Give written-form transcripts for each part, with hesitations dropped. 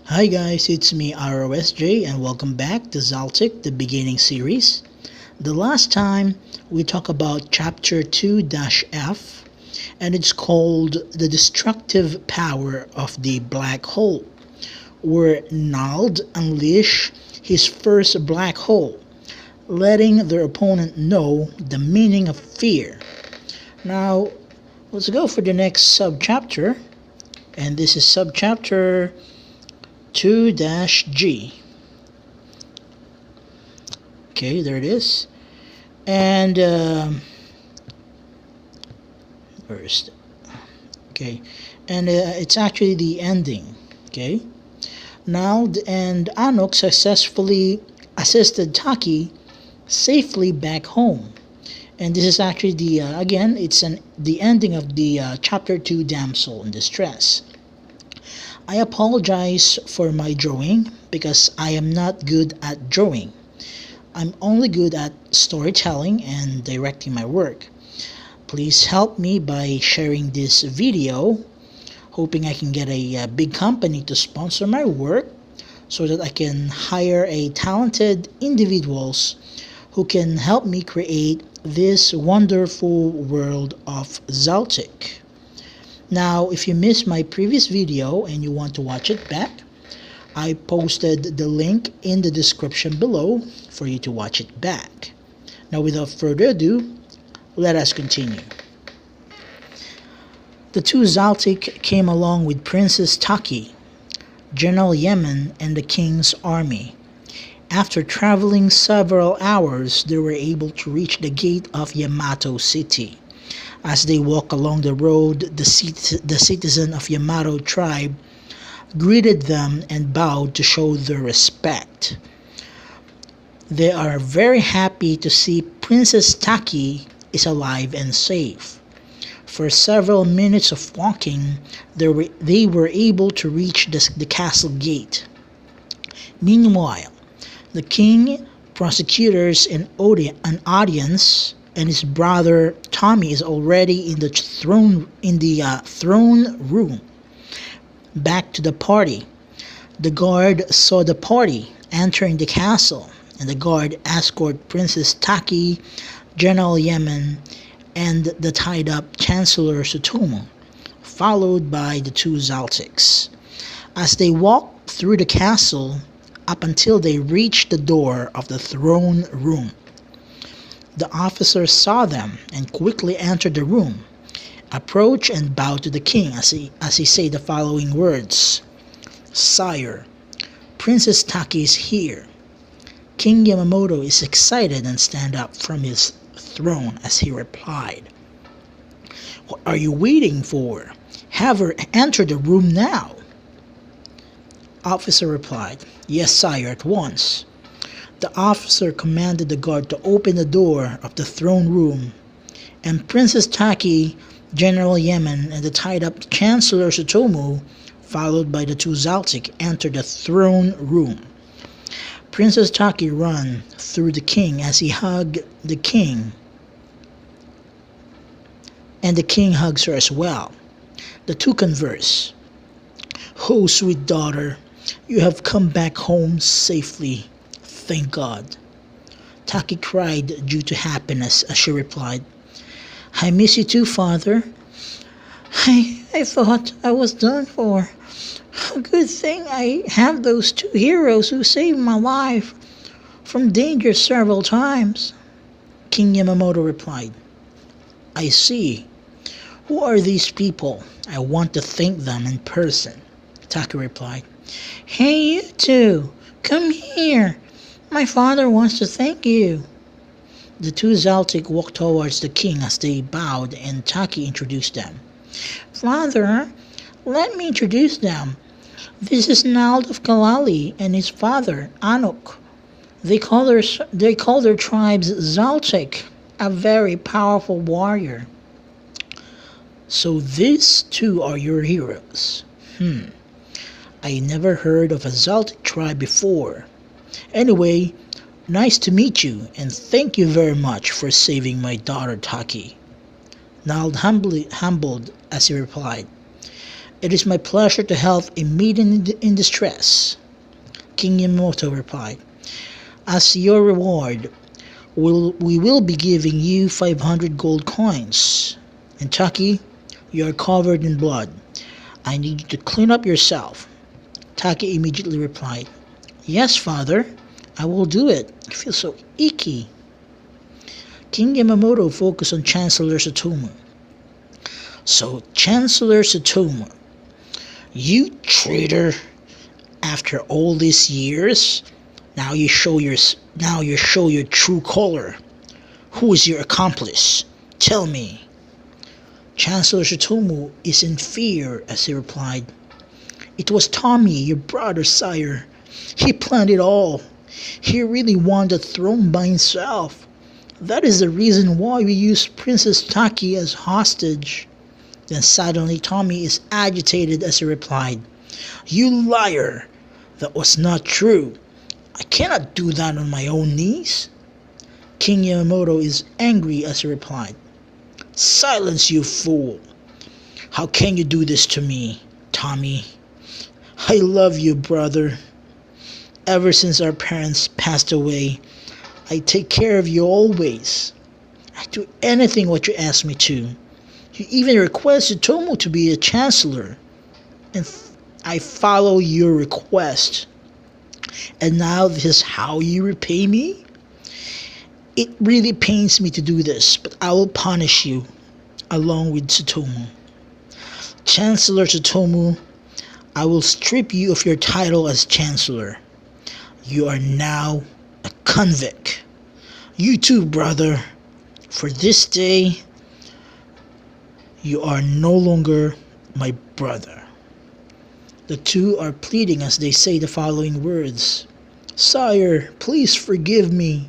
Hi guys, it's me ROSJ and welcome back to Xaltic, the beginning series. The last time we talked about chapter 2-F and it's called The Destructive Power of the Black Hole, where Nald unleashed his first black hole, letting their opponent know the meaning of fear. Now, let's go for the next subchapter, and this is subchapter 2-G. Okay, there it is. And where is it? Okay, and it's actually the ending. Okay, Nald and Anok successfully assisted Taki safely back home, and this is actually the again it's the ending of the chapter 2, Damsel in Distress. I apologize for my drawing because I am not good at drawing. I'm only good at storytelling and directing my work. Please help me by sharing this video, hoping I can get a big company to sponsor my work so that I can hire talented individuals who can help me create this wonderful world of Xaltic. Now, if you missed my previous video and you want to watch it back, I posted the link in the description below for you to watch it back. Now, without further ado, let us continue. The two Xaltic came along with Princess Taki, General Yemen, and the king's army. After traveling several hours, they were able to reach the gate of Yamato City. As they walked along the road, the citizen of Yamato tribe greeted them and bowed to show their respect. They are very happy to see Princess Taki is alive and safe. For several minutes of walking, they were able to reach the castle gate. Meanwhile, the king, prosecutors, and an audience and his brother Tommy is already in the throne room. Back to the party. The guard saw the party entering the castle, and the guard escorted Princess Taki, General Yemen, and the tied-up Chancellor Sutomo, followed by the two Xaltics. As they walked through the castle up until they reached the door of the throne room, the officer saw them and quickly entered the room, approached and bowed to the king as he said the following words: "Sire, Princess Taki is here." King Yamamoto is excited and stand up from his throne as he replied, "What are you waiting for? Have her enter the room now." Officer replied, "Yes, sire, at once." The officer commanded the guard to open the door of the throne room, and Princess Taki, General Yemen, and the tied-up Chancellor Sutomo, followed by the two Xaltic, entered the throne room. Princess Taki ran through the king as he hugged the king, and the king hugs her as well. The two converse. "Oh, sweet daughter, you have come back home safely. Thank God." Taki cried due to happiness as she replied, "I miss you too, father. I thought I was done for. A good thing I have those two heroes who saved my life from danger several times." King Yamamoto replied, "I see. Who are these people? I want to thank them in person." Taki replied, "Hey, you two, come here. My father wants to thank you." The two Xaltic walked towards the king as they bowed, and Taki introduced them. "Father, let me introduce them. This is Nald of Kalali and his father, Anok. They call their tribes Xaltic, a very powerful warrior." "So these two are your heroes? I never heard of a Xaltic tribe before. Anyway, nice to meet you, and thank you very much for saving my daughter Taki." Nald humbled as he replied, It is my pleasure to help a maiden in distress. King Yamamoto replied. As your reward, we will be giving you 500 gold coins. And Taki, you are covered in blood. I need you to clean up yourself. Taki immediately replied, Yes, father, I will do it. I feel so icky. King Yamamoto focused on Chancellor Tsutomu. So, Chancellor Tsutomu, you traitor, after all these years, now you show your true color. Who is your accomplice? Tell me. Chancellor Tsutomu is in fear as he replied, It was Tommy, your brother, sire. He planned it all. He really wanted the throne by himself. That is the reason why we used Princess Taki as hostage. Then suddenly Tommy is agitated as he replied, You liar! That was not true. I cannot do that on my own knees. King Yamamoto is angry as he replied, Silence, you fool! How can you do this to me, Tommy? I love you, brother. Ever since our parents passed away, I take care of you always. I do anything what you ask me to. You even requested Tomo to be a chancellor, and I follow your request. And now this is how you repay me? It really pains me to do this, but I will punish you, along with Tsutomu. Chancellor Tsutomu, I will strip you of your title as Chancellor. You are now a convict. You too, brother. For this day, you are no longer my brother. The two are pleading as they say the following words. Sire, please forgive me.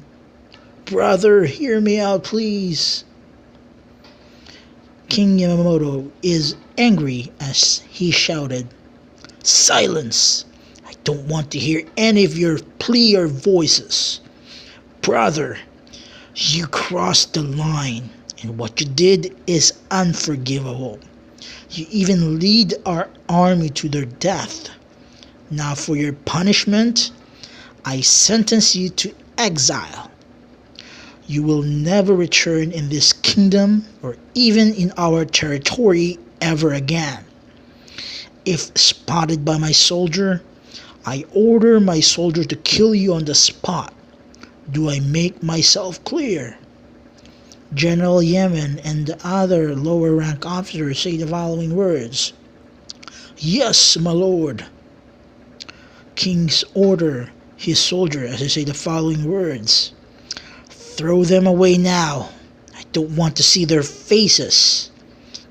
Brother, hear me out, please. King Yamamoto is angry as he shouted, Silence! I don't want to hear any of your plea or voices. Brother, you crossed the line, and what you did is unforgivable. You even lead our army to their death. Now for your punishment, I sentence you to exile. You will never return in this kingdom or even in our territory ever again. If spotted by my soldier, I order my soldier to kill you on the spot. Do I make myself clear? General Yemen and the other lower rank officers say the following words. Yes, my lord. Kings order his soldier as they say the following words. Throw them away now. I don't want to see their faces.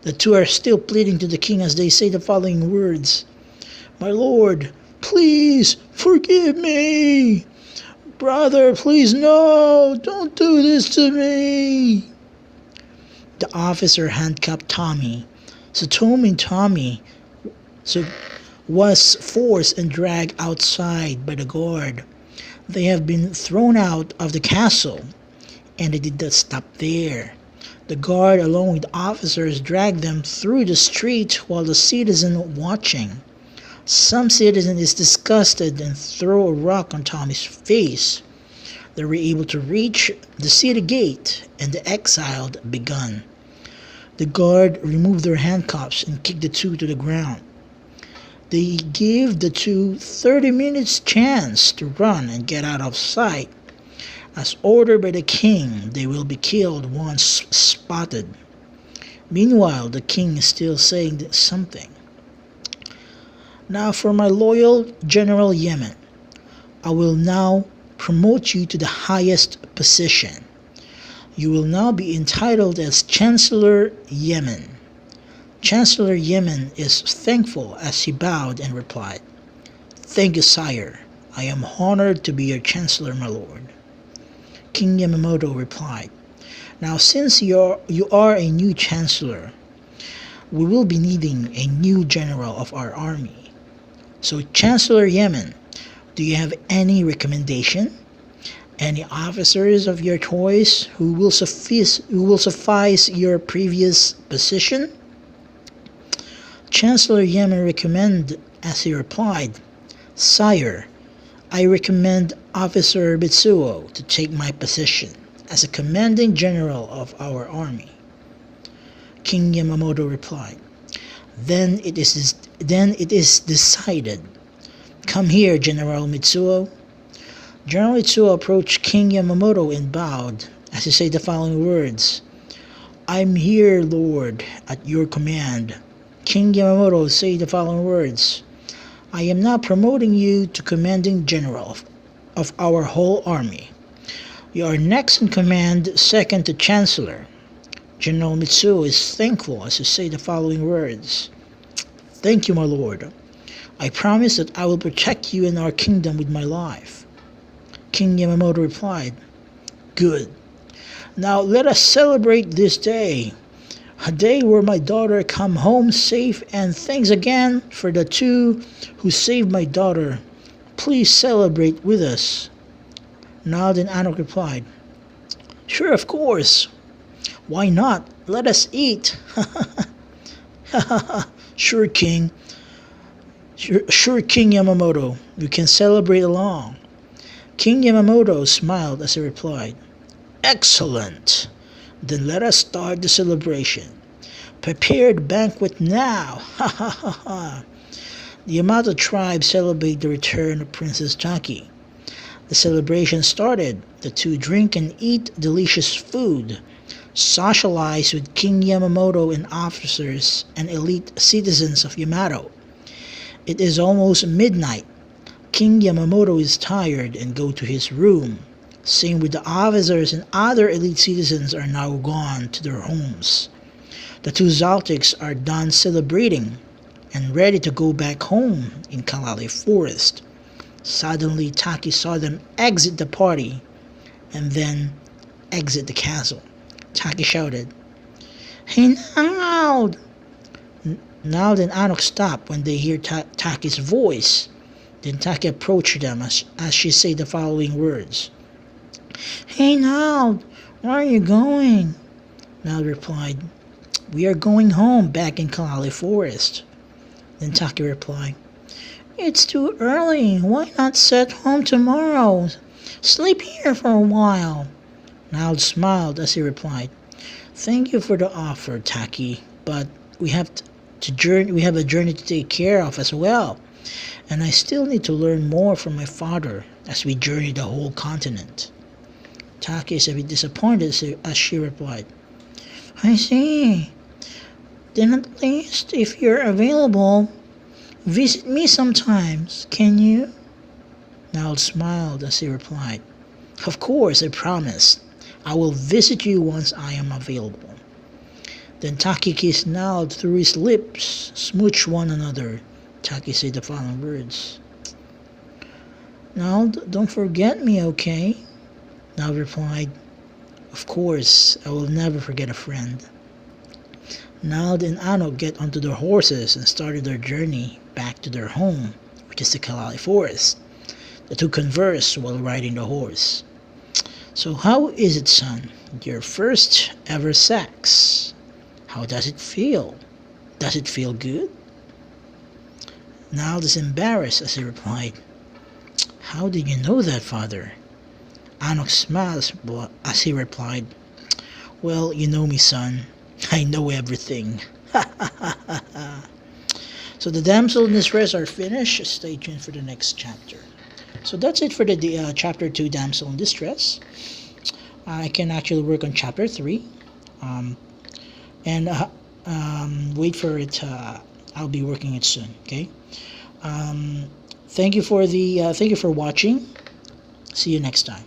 The two are still pleading to the king as they say the following words. My lord, please forgive me. Brother, please no, don't do this to me. The officer handcuffed Tommy. So Tommy was forced and dragged outside by the guard. They have been thrown out of the castle, and they did not stop there. The guard along with officers dragged them through the street while the citizen watching. Some citizen is disgusted and throw a rock on Tommy's face. They were able to reach the city gate, and the exile begun. The guard removed their handcuffs and kicked the two to the ground. They gave the two 30 minutes chance to run and get out of sight. As ordered by the king, they will be killed once spotted. Meanwhile, the king is still saying something. Now for my loyal General Yemen, I will now promote you to the highest position. You will now be entitled as Chancellor Yemen. Chancellor Yemen is thankful as he bowed and replied, Thank you, sire. I am honored to be your Chancellor, my lord. King Yamamoto replied, Now since you are a new Chancellor, we will be needing a new general of our army. So Chancellor Yemen, do you have any recommendation? Any officers of your choice who will suffice your previous position? Chancellor Yemen recommended as he replied, Sire, I recommend Officer Mitsuo to take my position as a commanding general of our army. King Yamamoto replied, Then it is decided. Come here, General Mitsuo. General Mitsuo approached King Yamamoto and bowed as he said the following words, I'm here, Lord, at your command. King Yamamoto said the following words, I am now promoting you to commanding general of our whole army. You are next in command, second to Chancellor. General Mitsuo is thankful as he said the following words, Thank you, my lord. I promise that I will protect you and our kingdom with my life. King Yamamoto replied, Good. Now let us celebrate this day, a day where my daughter come home safe, and thanks again for the two who saved my daughter. Please celebrate with us. Nald and Anak replied, Sure, of course. Why not? Let us eat. Sure, King. Sure, King Yamamoto. You can celebrate along. King Yamamoto smiled as he replied, Excellent. Then let us start the celebration. Prepare the banquet now. Ha ha ha ha. The Yamato tribe celebrate the return of Princess Taki. The celebration started. The two drink and eat delicious food, socialize with King Yamamoto and officers and elite citizens of Yamato. It is almost midnight. King Yamamoto is tired and go to his room. Same with the officers and other elite citizens are now gone to their homes. The two Xaltics are done celebrating and ready to go back home in Kalali Forest. Suddenly Taki saw them exit the party and then exit the castle. Taki shouted, Hey Nald! Nald and Anak stopped when they hear Taki's voice. Then Taki approached them as she said the following words, Hey Nald, where are you going? Nald replied, We are going home back in Kalali Forest. Then Taki replied, It's too early. Why not set home tomorrow? Sleep here for a while. Nald smiled as he replied, Thank you for the offer, Taki, but we have a journey to take care of as well, and I still need to learn more from my father as we journey the whole continent. Taki is a bit disappointed as she replied, I see. Then at least if you're available, visit me sometimes, can you? Nald smiled as he replied, Of course, I promise. I will visit you once I am available. Then Taki kissed Nald through his lips, smooched one another. Taki said the following words, Nald, don't forget me, okay? Nald replied, Of course, I will never forget a friend. Nald and Anak get onto their horses and started their journey back to their home, which is the Kalali Forest. The two conversed while riding the horse. So how is it, son? Your first ever sex? How does it feel? Does it feel good? Nald is embarrassed as he replied, How did you know that, father? Anak smiled as he replied, Well, you know me, son. I know everything. So the damsel in distress are finished. Stay tuned for the next chapter. So that's it for the chapter 2, Damsel in Distress. I can actually work on chapter 3. And wait for it. I'll be working it soon. Okay. Thank you for watching. See you next time.